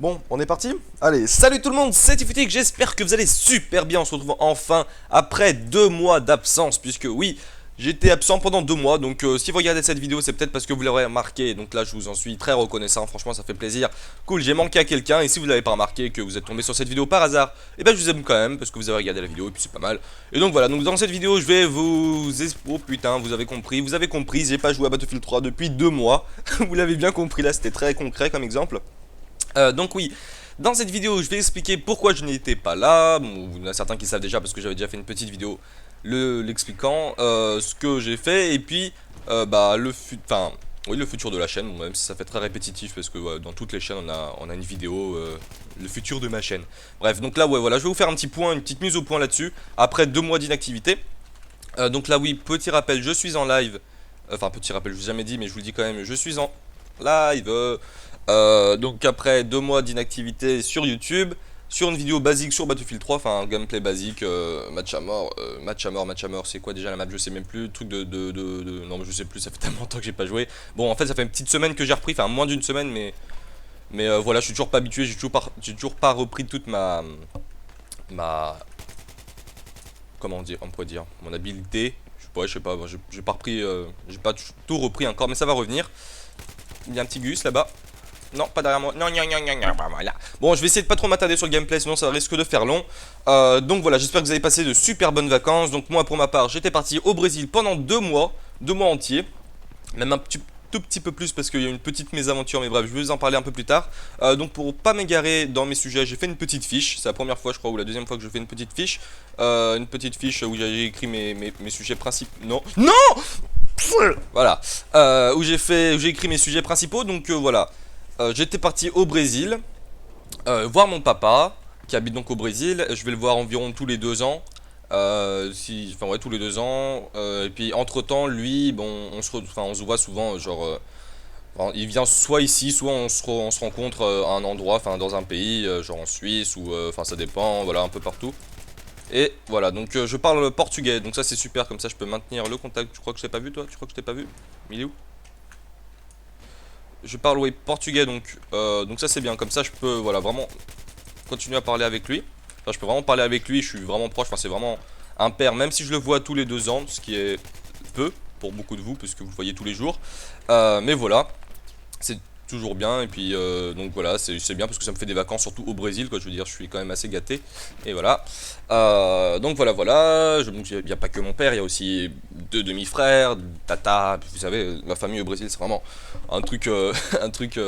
Bon, on est parti? Allez, salut tout le monde, c'est Tifutic, j'espère que vous allez super bien. On se retrouve enfin après 2 mois d'absence, puisque oui, j'étais absent pendant 2 mois. Donc si vous regardez cette vidéo, c'est peut-être parce que vous l'aurez remarqué. Donc là, je vous en suis très reconnaissant, franchement, ça fait plaisir. Cool, j'ai manqué à quelqu'un, et si vous l'avez pas remarqué, que vous êtes tombé sur cette vidéo par hasard, et ben je vous aime quand même, parce que vous avez regardé la vidéo, et puis c'est pas mal. Et donc voilà, donc dans cette vidéo, je vais vous... Oh putain, vous avez compris, j'ai pas joué à Battlefield 3 depuis 2 mois. Vous l'avez bien compris, là, c'était très concret comme exemple. Donc oui, dans cette vidéo, je vais expliquer pourquoi je n'étais pas là. Bon, il y en a certains qui savent déjà parce que j'avais déjà fait une petite vidéo l'expliquant ce que j'ai fait et puis bah oui, le futur de la chaîne. Bon, même si ça fait très répétitif parce que dans toutes les chaînes on a une vidéo le futur de ma chaîne. Bref, donc là ouais voilà, je vais vous faire un petit point, une petite mise au point là-dessus après 2 mois d'inactivité. Donc là oui, petit rappel, je suis en live. Enfin petit rappel, je vous ai jamais dit mais je vous le dis quand même, je suis en live. Donc après 2 mois d'inactivité sur YouTube, sur une vidéo basique sur Battlefield 3, enfin un gameplay basique, match à mort, c'est quoi déjà la map, je sais même plus, truc non mais je sais plus, ça fait tellement longtemps que j'ai pas joué. Bon en fait ça fait une petite semaine que j'ai repris, enfin moins d'une semaine mais voilà, je suis toujours pas habitué, j'ai toujours pas repris toute ma comment dire, on pourrait dire, mon habilité, je sais pas, j'ai pas repris, j'ai pas tout repris encore mais ça va revenir. Il y a un petit Gus là-bas. Non, pas derrière moi. Non, non, non, non, non, voilà. Bon, je vais essayer de pas trop m'attarder sur le gameplay, sinon ça risque de faire long. Donc voilà, j'espère que vous avez passé de super bonnes vacances. Donc moi, pour ma part, j'étais parti au Brésil pendant 2 mois, 2 mois entiers. Même un tout petit peu plus parce qu'il y a une petite mésaventure, mais bref, je vais vous en parler un peu plus tard. Donc pour pas m'égarer dans mes sujets, j'ai fait une petite fiche. C'est la première fois, je crois, ou la deuxième fois que je fais une petite fiche. Une petite fiche où j'ai écrit mes sujets principaux. Non, non. Voilà, où j'ai écrit mes sujets principaux. Donc voilà. J'étais parti au Brésil voir mon papa qui habite donc au Brésil. Je vais le voir environ tous les 2 ans. Enfin ouais, tous les 2 ans. Et puis entre temps, lui, bon, on se voit souvent, genre, il vient soit ici, soit on se rencontre à un endroit, enfin dans un pays, genre en Suisse ou, enfin ça dépend, voilà, un peu partout. Et voilà, donc je parle portugais, donc ça c'est super, comme ça je peux maintenir le contact. Tu crois que je t'ai pas vu toi? Tu crois que je t'ai pas vu? Il est où? Je parle oui portugais donc ça c'est bien, comme ça je peux voilà vraiment continuer à parler avec lui. Enfin je peux vraiment parler avec lui, je suis vraiment proche, enfin c'est vraiment un père, même si je le vois tous les 2 ans, ce qui est peu pour beaucoup de vous puisque vous le voyez tous les jours. Mais voilà, c'est toujours bien et puis donc voilà, c'est bien parce que ça me fait des vacances surtout au Brésil quoi, je veux dire, je suis quand même assez gâté et voilà. Donc voilà, il n'y a pas que mon père, il y a aussi 2 demi-frères, tata, vous savez, ma famille au Brésil c'est vraiment un truc, un truc,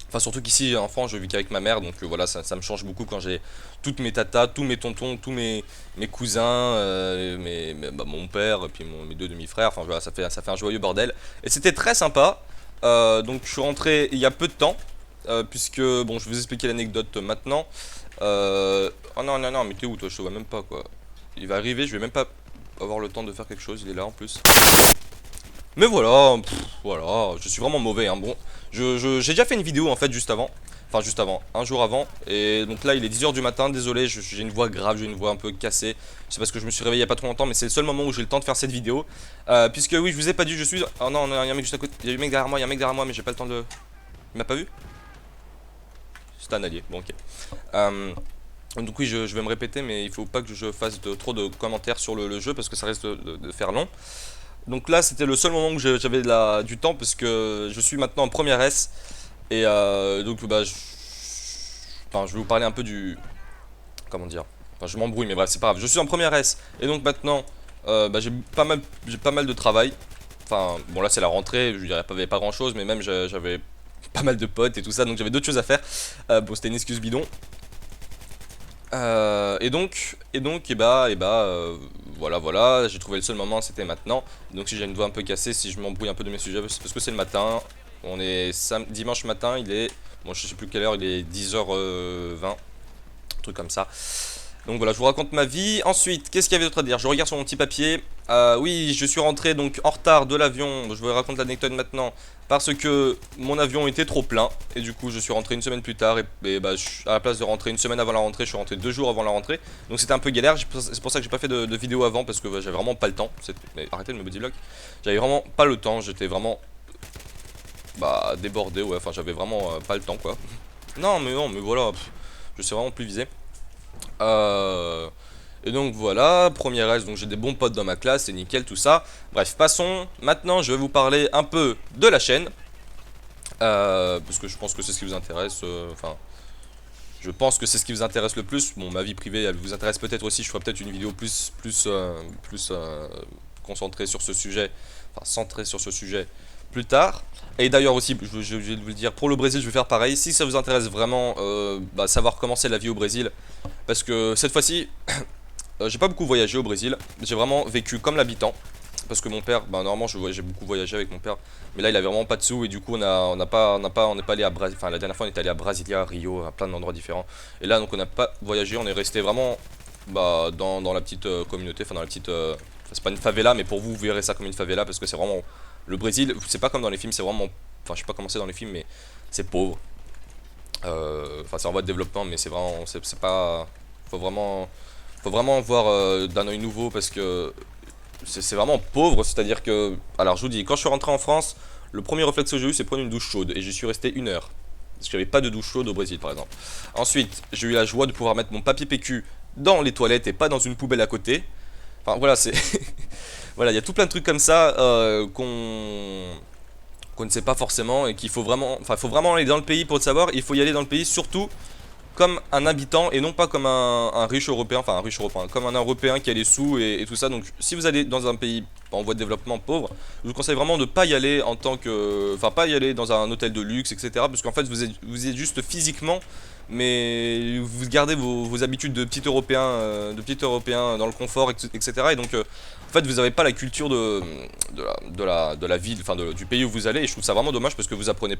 enfin surtout qu'ici en France je vis qu'avec ma mère, donc voilà, ça me change beaucoup quand j'ai toutes mes tatas, tous mes tontons, tous mes cousins, mon père, et puis mes 2 demi-frères, enfin voilà, ça fait un joyeux bordel. Et c'était très sympa. Donc je suis rentré il y a peu de temps, puisque, bon, je vais vous expliquer l'anecdote maintenant. Oh non, non, non, mais t'es où toi? Je te vois même pas quoi. Il va arriver, je vais même pas avoir le temps de faire quelque chose, il est là en plus. Mais voilà, voilà, je suis vraiment mauvais, hein. Bon, j'ai déjà fait une vidéo en fait juste avant. Enfin juste avant, un jour avant. Et donc là il est 10 h du matin, désolé, j'ai une voix grave, j'ai une voix un peu cassée. C'est parce que je me suis réveillé il y a pas trop longtemps, mais c'est le seul moment où j'ai le temps de faire cette vidéo. Puisque oui, je vous ai pas dit, je suis... Oh non, il y a un mec juste à côté, il y a un mec derrière moi, mais j'ai pas le temps de... Il m'a pas vu? C'est un allié, bon ok. Donc oui, je vais me répéter, mais il faut pas que je fasse trop de commentaires sur le jeu parce que ça risque de faire long. Donc là c'était le seul moment où j'avais du temps parce que je suis maintenant en première S. Et donc bah enfin, je vais vous parler un peu du... Comment dire? Enfin je m'embrouille mais bref c'est pas grave. Je suis en première S et donc maintenant bah, j'ai pas mal de travail. Enfin bon là c'est la rentrée, je dirais pas, il y avait pas grand chose mais même j'avais pas mal de potes et tout ça donc j'avais d'autres choses à faire. Bon c'était une excuse bidon. Voilà, j'ai trouvé le seul moment, c'était maintenant. Donc si j'ai une voix un peu cassée, si je m'embrouille un peu de mes sujets, c'est parce que c'est le matin. On est dimanche matin, il est, bon je sais plus quelle heure, il est 10 h 20, un truc comme ça. Donc voilà, je vous raconte ma vie. Ensuite, qu'est-ce qu'il y avait d'autre à dire? Je regarde sur mon petit papier. Oui, je suis rentré donc en retard de l'avion. Je vous raconte l'anecdote maintenant. Parce que mon avion était trop plein. Et du coup, je suis rentré une semaine plus tard. Et bah, à la place de rentrer une semaine avant la rentrée, je suis rentré 2 jours avant la rentrée. Donc c'était un peu galère. C'est pour ça que j'ai pas fait de vidéo avant. Parce que bah, j'avais vraiment pas le temps. Mais arrêtez de me bodyblock. J'avais vraiment pas le temps. J'étais vraiment débordé. Ouais, enfin, j'avais vraiment pas le temps quoi. Non, mais voilà, je sais vraiment plus viser. Euh, et donc voilà, première S, donc j'ai des bons potes dans ma classe, c'est nickel tout ça. Bref, passons. Maintenant, je vais vous parler un peu de la chaîne. Parce que je pense que c'est ce qui vous intéresse. Enfin, je pense que c'est ce qui vous intéresse le plus. Bon, ma vie privée, elle vous intéresse peut-être aussi. Je ferai peut-être une vidéo plus concentrée sur ce sujet, enfin centrée sur ce sujet plus tard. Et d'ailleurs aussi, je vais vous le dire, pour le Brésil, je vais faire pareil. Si ça vous intéresse vraiment, savoir comment c'est la vie au Brésil, parce que cette fois-ci, j'ai pas beaucoup voyagé au Brésil. J'ai vraiment vécu comme l'habitant. Parce que mon père, normalement j'ai beaucoup voyagé avec mon père, mais là il avait vraiment pas de sous et du coup on n'est pas allé à Brasilia. Enfin la dernière fois on était allé à Brasilia, Rio, à plein d'endroits différents. Et là donc on n'a pas voyagé, on est resté vraiment dans la petite communauté, enfin dans la petite, c'est pas une favela, mais pour vous, vous verrez ça comme une favela parce que c'est vraiment le Brésil. C'est pas comme dans les films, c'est vraiment, enfin je sais pas comment c'est dans les films, mais c'est pauvre. Enfin c'est en voie de développement, mais c'est vraiment, c'est pas, faut vraiment, faut vraiment voir d'un œil nouveau parce que c'est vraiment pauvre, c'est-à-dire que... Alors je vous dis, quand je suis rentré en France, le premier réflexe que j'ai eu c'est prendre une douche chaude et j'y suis resté 1 heure. Parce qu'il n'y avait pas de douche chaude au Brésil par exemple. Ensuite, j'ai eu la joie de pouvoir mettre mon papier PQ dans les toilettes et pas dans une poubelle à côté. Enfin voilà, c'est... voilà, il y a tout plein de trucs comme ça qu'on ne sait pas forcément et qu'il faut vraiment... Enfin, il faut vraiment aller dans le pays pour le savoir. Il faut y aller dans le pays surtout comme un habitant et non pas comme un riche européen, enfin un riche européen, comme un européen qui a les sous et tout ça. Donc si vous allez dans un pays en voie de développement pauvre, je vous conseille vraiment de pas y aller en tant que, enfin pas y aller dans un hôtel de luxe, etc. Parce qu'en fait vous êtes juste physiquement, mais vous gardez vos habitudes de petit européen dans le confort, etc. Et donc en fait vous n'avez pas la culture de la ville, enfin du pays où vous allez. Et je trouve ça vraiment dommage parce que vous apprenez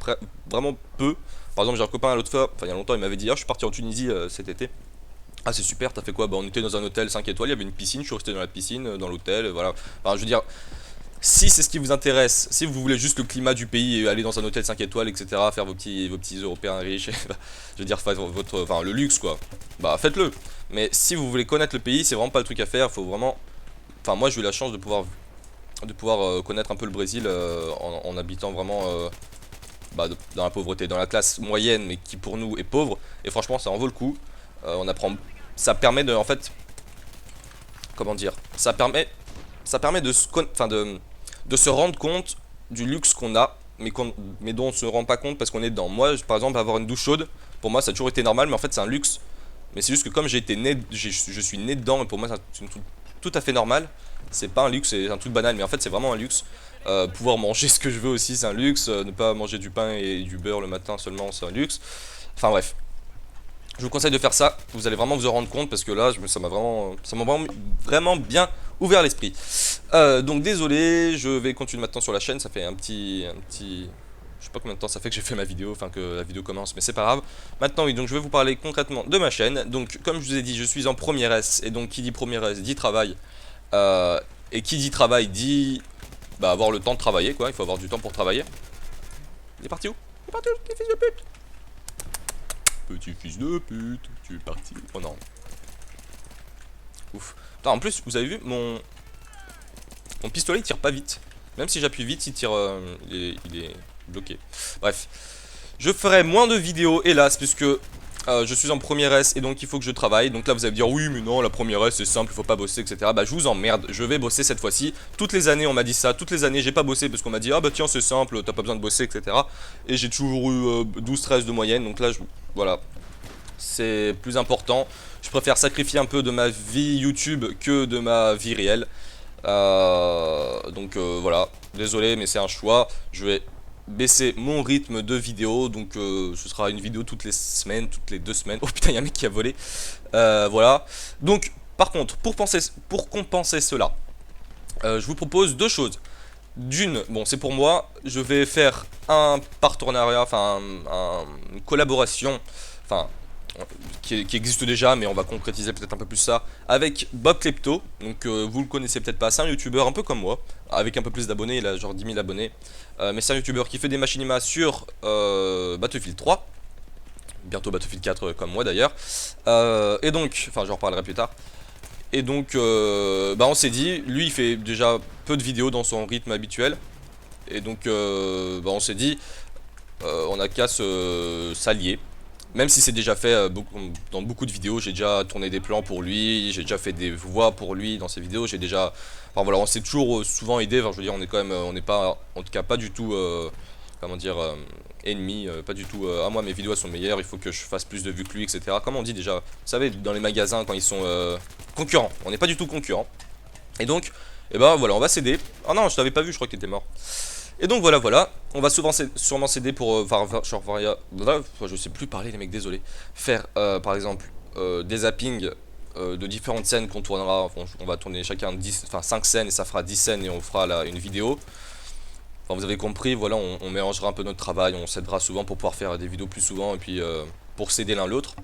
vraiment peu. Par exemple, j'ai un copain l'autre fois, enfin il y a longtemps, il m'avait dit: ah, je suis parti en Tunisie cet été. Ah, c'est super, t'as fait quoi? Bah, on était dans un hôtel 5 étoiles, il y avait une piscine, je suis resté dans la piscine, dans l'hôtel, voilà. Enfin, je veux dire, si c'est ce qui vous intéresse, si vous voulez juste le climat du pays et aller dans un hôtel 5 étoiles, etc., faire vos petits européens riches, je veux dire, enfin, le luxe quoi, bah faites-le. Mais si vous voulez connaître le pays, c'est vraiment pas le truc à faire, faut vraiment. Enfin, moi j'ai eu la chance de pouvoir connaître un peu le Brésil en habitant vraiment. Dans la pauvreté, dans la classe moyenne, mais qui pour nous est pauvre. Et franchement, ça en vaut le coup. On apprend, ça permet de, en fait, comment dire, ça permet enfin de se rendre compte du luxe qu'on a, mais dont on se rend pas compte parce qu'on est dedans. Moi, par exemple, avoir une douche chaude, pour moi, ça a toujours été normal, mais en fait, c'est un luxe. Mais c'est juste que comme j'ai été né, je suis né dedans, et pour moi, c'est un truc tout à fait normal. C'est pas un luxe, c'est un truc banal, mais en fait, c'est vraiment un luxe. Pouvoir manger ce que je veux aussi, c'est un luxe. Ne pas manger du pain et du beurre le matin seulement, c'est un luxe. Enfin bref, je vous conseille de faire ça. Vous allez vraiment vous en rendre compte parce que là, ça m'a vraiment bien ouvert l'esprit. Donc désolé, je vais continuer maintenant sur la chaîne. Ça fait je sais pas combien de temps ça fait que j'ai fait ma vidéo, enfin que la vidéo commence, mais c'est pas grave. Maintenant oui, donc je vais vous parler concrètement de ma chaîne. Donc comme je vous ai dit, je suis en première S, et donc qui dit première S dit travail. Et qui dit travail dit avoir le temps de travailler quoi, il faut avoir du temps pour travailler. Il est parti où? Il est parti où, petit fils de pute? Petit fils de pute, tu es parti. Oh non. Ouf. Putain, en plus, vous avez vu, mon pistolet il tire pas vite. Même si j'appuie vite, il tire. Il est bloqué. Bref. Je ferai moins de vidéos, hélas, puisque je suis en première S et donc il faut que je travaille. Donc là vous allez me dire oui mais non, la première S c'est simple, il faut pas bosser, etc. Bah je vous emmerde, je vais bosser cette fois-ci. Toutes les années on m'a dit ça, toutes les années j'ai pas bossé parce qu'on m'a dit ah bah tiens c'est simple, t'as pas besoin de bosser, etc. Et j'ai toujours eu 12-13 de moyenne, donc là voilà, c'est plus important. Je préfère sacrifier un peu de ma vie YouTube que de ma vie réelle. Donc voilà, désolé mais c'est un choix. Je vais baisser mon rythme de vidéo, donc ce sera une vidéo toutes les semaines, toutes les 2 semaines. Oh putain, il y a un mec qui a volé. Voilà. Donc, par contre, pour compenser cela, je vous propose deux choses. D'une, bon, c'est pour moi, je vais faire un partenariat, enfin, une collaboration, enfin, qui existe déjà, mais on va concrétiser peut-être un peu plus ça, avec Bob Klepto. Donc vous le connaissez peut-être pas, c'est un youtubeur un peu comme moi, avec un peu plus d'abonnés, il a genre 10 000 abonnés. Mais c'est un youtubeur qui fait des machinima sur Battlefield 3, bientôt Battlefield 4 comme moi d'ailleurs. Et donc, enfin j'en reparlerai plus tard. Et donc on s'est dit, lui il fait déjà peu de vidéos dans son rythme habituel. Et donc on s'est dit, on a qu'à s'allier. Même si c'est déjà fait dans beaucoup de vidéos, j'ai déjà tourné des plans pour lui, j'ai déjà fait des voix pour lui dans ses vidéos, j'ai déjà... Enfin voilà, on s'est toujours souvent aidé, enfin je veux dire, on est quand même, on n'est pas, en tout cas pas du tout, comment dire, ennemis, pas du tout, ah moi mes vidéos elles sont meilleures, il faut que je fasse plus de vues que lui, etc. Comme on dit déjà, vous savez, dans les magasins quand ils sont concurrents, on n'est pas du tout concurrents. Et donc, et ben voilà, on va s'aider. Ah non, je t'avais pas vu, je crois qu'il était mort. Et donc voilà, voilà, on va sûrement s'aider pour, je sais plus parler les mecs, désolé, faire par exemple des zappings de différentes scènes qu'on tournera, on va tourner chacun 10, enfin 5 scènes et ça fera 10 scènes et on fera une vidéo. Enfin vous avez compris, voilà, on mélangera un peu notre travail, on s'aidera souvent pour pouvoir faire des vidéos plus souvent et puis pour s'aider l'un l'autre.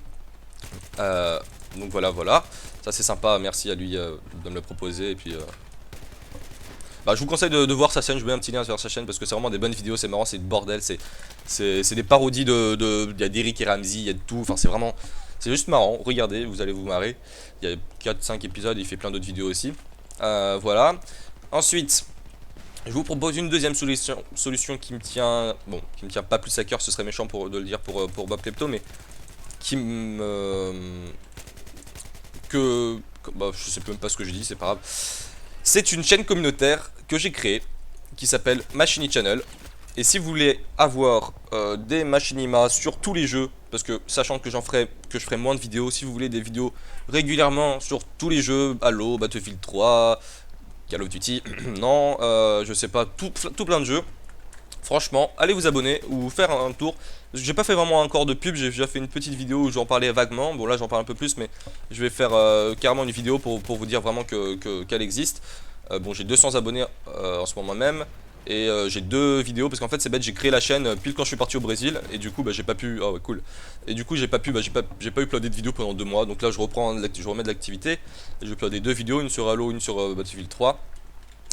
Euh, donc voilà, voilà, ça c'est sympa, merci à lui de me le proposer et puis... Bah, je vous conseille de voir sa chaîne, je mets un petit lien vers sa chaîne parce que c'est vraiment des bonnes vidéos, c'est marrant, c'est de bordel, c'est des parodies il y a d'Eric et Ramsey, il y a de tout, enfin c'est vraiment, c'est juste marrant, regardez, vous allez vous marrer, il y a 4-5 épisodes, il fait plein d'autres vidéos aussi, voilà. Ensuite, je vous propose une deuxième solution qui me tient, bon, qui me tient pas plus à cœur, ce serait méchant de le dire pour Bob Klepto, mais qui me... bah, je sais même pas ce que je dis, c'est pas grave. C'est une chaîne communautaire que j'ai créée qui s'appelle Machini Channel. Et si vous voulez avoir des machinima sur tous les jeux, parce que sachant que je ferai moins de vidéos, si vous voulez des vidéos régulièrement sur tous les jeux, Halo, Battlefield 3, Call of Duty, non, je sais pas, tout plein de jeux. Franchement, allez vous abonner ou faire un tour. J'ai pas fait vraiment encore de pub, j'ai déjà fait une petite vidéo où j'en parlais vaguement. Bon là j'en parle un peu plus, mais je vais faire carrément une vidéo pour vous dire vraiment qu'elle existe. Bon j'ai 200 abonnés en ce moment même. Et j'ai 2 vidéos parce qu'en fait c'est bête, j'ai créé la chaîne pile quand je suis parti au Brésil. Et du coup bah, j'ai pas pu... Oh ouais cool. Et du coup j'ai pas pu, j'ai pas uploadé de vidéo pendant 2 mois. Donc là je remets de l'activité. Et je vais uploader 2 vidéos, une sur Halo, une sur Battlefield 3.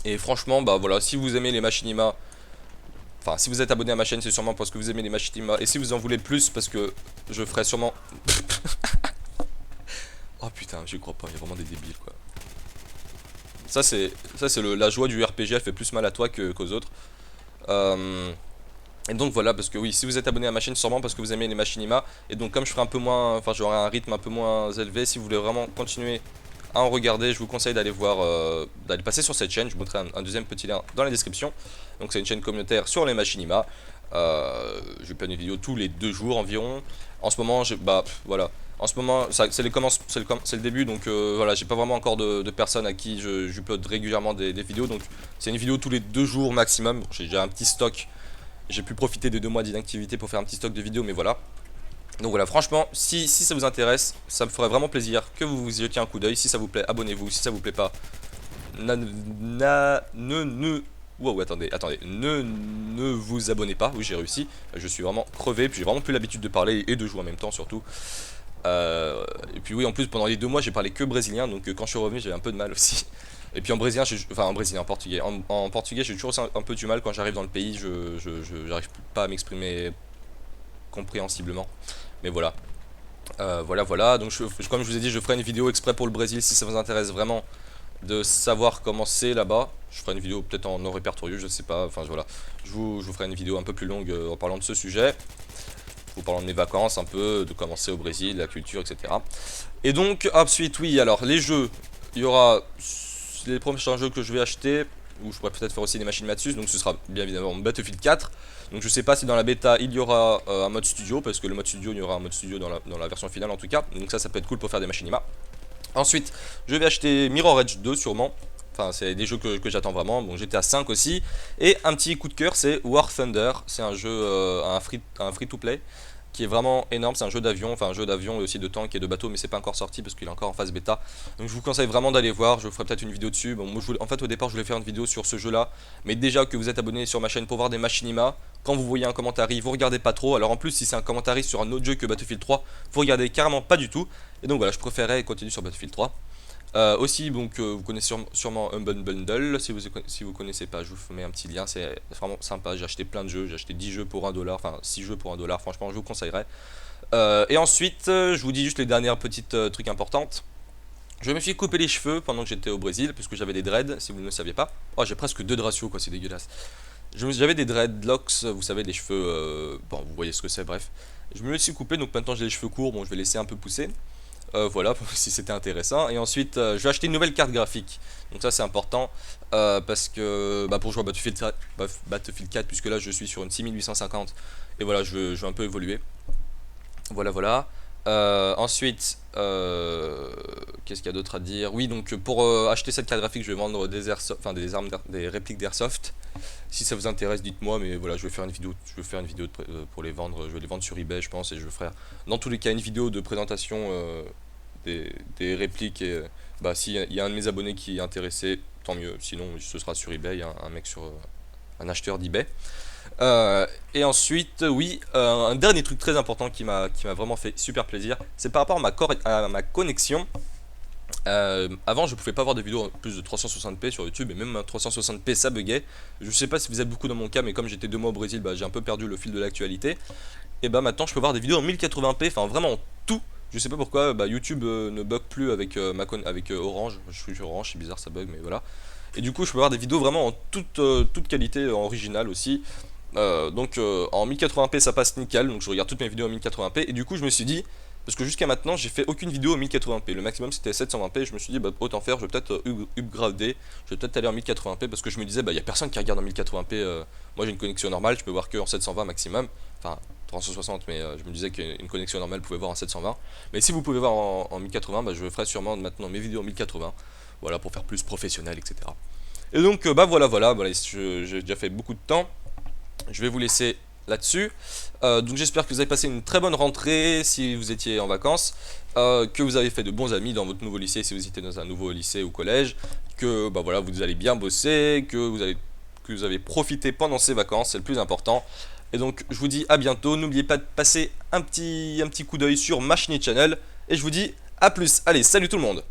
Et franchement bah voilà, si vous aimez les machinima... Enfin, si vous êtes abonné à ma chaîne, c'est sûrement parce que vous aimez les machinima. Et si vous en voulez plus, parce que je ferai sûrement... Oh putain, j'y crois pas, il y a vraiment des débiles quoi. Ça c'est la joie du RPG, elle fait plus mal à toi qu'aux autres. Et donc voilà, parce que oui, si vous êtes abonné à ma chaîne, sûrement parce que vous aimez les machinima. Et donc comme je ferai un peu moins... Enfin, j'aurai un rythme un peu moins élevé, si vous voulez vraiment continuer à en regarder, je vous conseille d'aller voir, d'aller passer sur cette chaîne. Je vous mettrai un deuxième petit lien dans la description. Donc c'est une chaîne communautaire sur les machinima. Je fais une vidéo tous les 2 jours environ. En ce moment, bah voilà. En ce moment, c'est le début, donc voilà, j'ai pas vraiment encore de personnes à qui j'upload régulièrement des vidéos. Donc c'est une vidéo tous les 2 jours maximum. Bon, j'ai déjà un petit stock. J'ai pu profiter des 2 mois d'inactivité pour faire un petit stock de vidéos, mais voilà. Donc voilà, franchement, si ça vous intéresse, ça me ferait vraiment plaisir que vous jetiez un coup d'œil. Si ça vous plaît, abonnez-vous. Si ça vous plaît pas, wow, attendez, ne vous abonnez pas. Oui, j'ai réussi. Je suis vraiment crevé, puis j'ai vraiment plus l'habitude de parler et de jouer en même temps surtout. Et puis oui, en plus pendant les 2 mois, j'ai parlé que brésilien, donc quand je suis revenu, j'avais un peu de mal aussi. Et puis en brésilien, en portugais. En portugais, j'ai toujours un peu du mal quand j'arrive dans le pays. J'arrive pas à m'exprimer compréhensiblement. Mais voilà. Voilà. Donc comme je vous ai dit, je ferai une vidéo exprès pour le Brésil si ça vous intéresse vraiment de savoir comment c'est là-bas. Je ferai une vidéo peut-être en non répertorieux, je sais pas. Enfin voilà. Je vous ferai une vidéo un peu plus longue en parlant de ce sujet. En parlant de mes vacances un peu, de comment c'est au Brésil, la culture, etc. Et donc, ensuite, oui, alors les jeux. Il y aura les prochains jeux que je vais acheter, ou je pourrais peut-être faire aussi des machines Matsus, donc ce sera bien évidemment Battlefield 4. Donc je sais pas si dans la bêta il y aura un mode studio, parce que le mode studio, il y aura un mode studio dans la version finale en tout cas. Donc ça peut être cool pour faire des machinima. Ensuite, je vais acheter Mirror Edge 2 sûrement. Enfin, c'est des jeux que j'attends vraiment. Bon, j'étais à 5 aussi. Et un petit coup de cœur, c'est War Thunder. C'est un jeu, un free-to-play qui est vraiment énorme. C'est un jeu d'avion, enfin un jeu d'avion et aussi de tank et de bateau, mais c'est pas encore sorti parce qu'il est encore en phase bêta. Donc je vous conseille vraiment d'aller voir. Je ferai peut-être une vidéo dessus. Bon, moi, en fait, au départ, je voulais faire une vidéo sur ce jeu-là, mais déjà que vous êtes abonné sur ma chaîne pour voir des machinima, quand vous voyez un commentaire, vous regardez pas trop. Alors en plus, si c'est un commentaire sur un autre jeu que Battlefield 3, vous regardez carrément pas du tout. Et donc voilà, je préférais continuer sur Battlefield 3. Aussi, donc, vous connaissez sûrement Humble Bundle. Si vous connaissez pas, je vous mets un petit lien. C'est vraiment sympa. J'ai acheté plein de jeux. J'ai acheté 10 jeux pour 1$. Enfin, 6 jeux pour 1$. Franchement, je vous conseillerais. Et ensuite, je vous dis juste les dernières petites trucs importantes. Je me suis coupé les cheveux pendant que j'étais au Brésil, parce que j'avais des dreads, si vous ne le saviez pas. Oh, j'ai presque 2 de ratio, quoi. C'est dégueulasse. J'avais des dreadlocks, vous savez, des cheveux. Bon, vous voyez ce que c'est, bref. Je me suis coupé, donc maintenant j'ai les cheveux courts, bon je vais laisser un peu pousser. Voilà, si c'était intéressant. Et ensuite, je vais acheter une nouvelle carte graphique. Donc ça c'est important parce que pour jouer à Battlefield 4, puisque là je suis sur une 6850 et voilà, je veux un peu évoluer. Voilà, voilà. Ensuite, qu'est-ce qu'il y a d'autre à dire? Oui, donc pour acheter cette carte graphique, je vais vendre des armes, des répliques d'airsoft. Si ça vous intéresse, dites-moi. Mais voilà, je vais faire une vidéo, pour les vendre. Je vais les vendre sur eBay, je pense, et je ferai, dans tous les cas, une vidéo de présentation des répliques. Et s'il y a un de mes abonnés qui est intéressé, tant mieux. Sinon, ce sera sur eBay. Il y a un mec un acheteur d'eBay. Et ensuite, oui, un dernier truc très important qui m'a vraiment fait super plaisir, c'est par rapport à ma connexion. Avant, je pouvais pas voir de vidéos en plus de 360p sur YouTube, et même à 360p ça buguait. Je sais pas si vous êtes beaucoup dans mon cas, mais comme j'étais 2 mois au Brésil, j'ai un peu perdu le fil de l'actualité. Et maintenant, je peux voir des vidéos en 1080p, enfin vraiment tout. Je sais pas pourquoi YouTube ne bug plus avec, avec Orange. Je suis sur Orange, c'est bizarre, ça bug, mais voilà. Et du coup, je peux voir des vidéos vraiment en toute qualité, originale aussi. En 1080p ça passe nickel, donc je regarde toutes mes vidéos en 1080p. Et du coup je me suis dit, parce que jusqu'à maintenant j'ai fait aucune vidéo en 1080p, le maximum c'était 720p, je me suis dit autant faire, je vais peut-être upgrader, je vais peut-être aller en 1080p, parce que je me disais y a personne qui regarde en 1080p, moi j'ai une connexion normale, je peux voir que en 720 maximum, enfin 360, mais je me disais qu'une connexion normale pouvait voir en 720. Mais si vous pouvez voir en 1080, je ferai sûrement maintenant mes vidéos en 1080, voilà, pour faire plus professionnel, etc. Et donc voilà, j'ai déjà fait beaucoup de temps. Je vais vous laisser là-dessus. Donc j'espère que vous avez passé une très bonne rentrée si vous étiez en vacances, que vous avez fait de bons amis dans votre nouveau lycée si vous étiez dans un nouveau lycée ou collège, que voilà, vous allez bien bosser, que vous avez profité pendant ces vacances, c'est le plus important. Et donc je vous dis à bientôt, n'oubliez pas de passer un petit coup d'œil sur ma chaîne channel, et je vous dis à plus. Allez, salut tout le monde.